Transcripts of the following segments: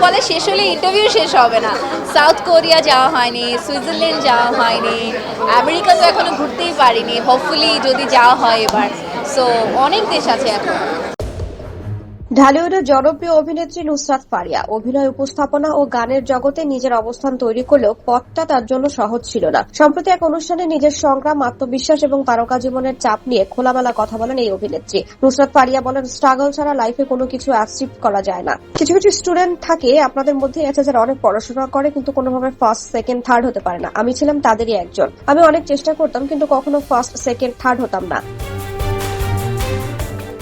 বলে শেষ হলে ইন্টারভিউ শেষ হবে না। সাউথ কোরিয়া যাওয়া হয়নি, সুইজারল্যান্ড যাওয়া হয়নি, আমেরিকা তো এখনো ঘুরতেই পারিনি, হোপফুলি যদি যাওয়া হয় এবার। সো অনেক দেশ আছে এখন। ঢালিউডের জনপ্রিয় অভিনেত্রী নুসরাত ফারিয়া অভিনয়, উপস্থাপনা ও গানের জগতে নিজের অবস্থান তৈরি করলেও পথটা তার জন্য সহজ ছিল না। সম্প্রতি এক অনুষ্ঠানে নিজের সংগ্রাম, আত্মবিশ্বাস এবং তারকা জীবনের চাপ নিয়ে খোলামেলা কথা বলেন এই অভিনেত্রী। নুসরাত ফারিয়া বলেন, স্ট্রাগল ছাড়া লাইফে কোনো কিছু অ্যাচিভ করা যায় না। কিছু কিছু স্টুডেন্ট থাকে আপনাদের মধ্যে আছে যারা অনেক পড়াশোনা করে কিন্তু কোনোভাবে ফার্স্ট, সেকেন্ড, থার্ড হতে পারে না। আমি ছিলাম তাদেরই একজন। আমি অনেক চেষ্টা করতাম কিন্তু কখনো ফার্স্ট, সেকেন্ড, থার্ড হতাম না।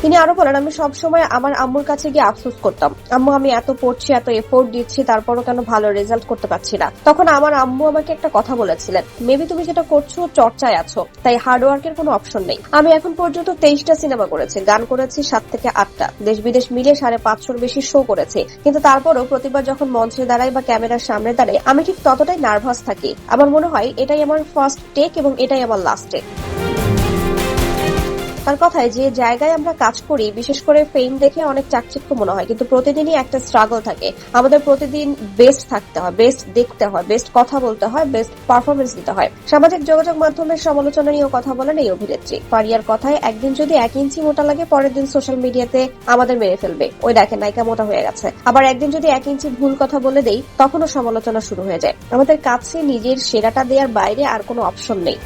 তিনি আরো বলেন, আমি সবসময় আমার আম্মুর কাছে গিয়ে আফসোস করতাম, আম্মু আমি এত পড়ছি, এত এফোর্ট দিচ্ছি, তারপরও কেন ভালো রেজাল্ট করতে পারছি না। তখন আমার আম্মু আমাকে একটা কথা বলেছিলেন, মেবি তুমি যেটা করছো চর্চায় আছো, তাই হার্ডওয়ার্কের কোনো অপশন নেই। আমি এখন পর্যন্ত 23টা সিনেমা করেছি, গান করেছি 7 থেকে 8টা, দেশ বিদেশ মিলিয়ে 550-র বেশি শো করেছি। কিন্তু তারপরও প্রতিবার যখন মঞ্চে দাঁড়াই বা ক্যামেরার সামনে দাঁড়াই আমি ঠিক ততটাই নার্ভাস থাকি। আমার মনে হয় এটাই আমার ফার্স্ট টেক এবং এটাই আমার লাস্ট টেক। তার কথায়, যে জায়গায় আমরা কাজ করি বিশেষ করে ফেম দেখে অনেক চাকচিক্য মনে হয়, কিন্তু প্রতিদিনই একটা স্ট্রাগল থাকে। আমাদের প্রতিদিন বেস্ট থাকতে হয়, বেস্ট দেখতে হয়, বেস্ট কথা বলতে হয়, বেস্ট পারফরমেন্স দিতে হয়। সামাজিক যোগাযোগ মাধ্যমের সমালোচনা নিয়েও কথা বলেন এই অভিনেত্রী। ফারিয়ার কথায়, একদিন যদি 1 ইঞ্চি মোটা লাগে পরের দিন সোশ্যাল মিডিয়াতে আমাদের মেরে ফেলবে, ওই দেখেন নায়িকা মোটা হয়ে গেছে। আবার একদিন যদি 1 ইঞ্চি ভুল কথা বলে দেই তখনও সমালোচনা শুরু হয়ে যায়। আমাদের কাছে নিজের সেরাটা দেওয়ার বাইরে আর কোনো অপশন নেই।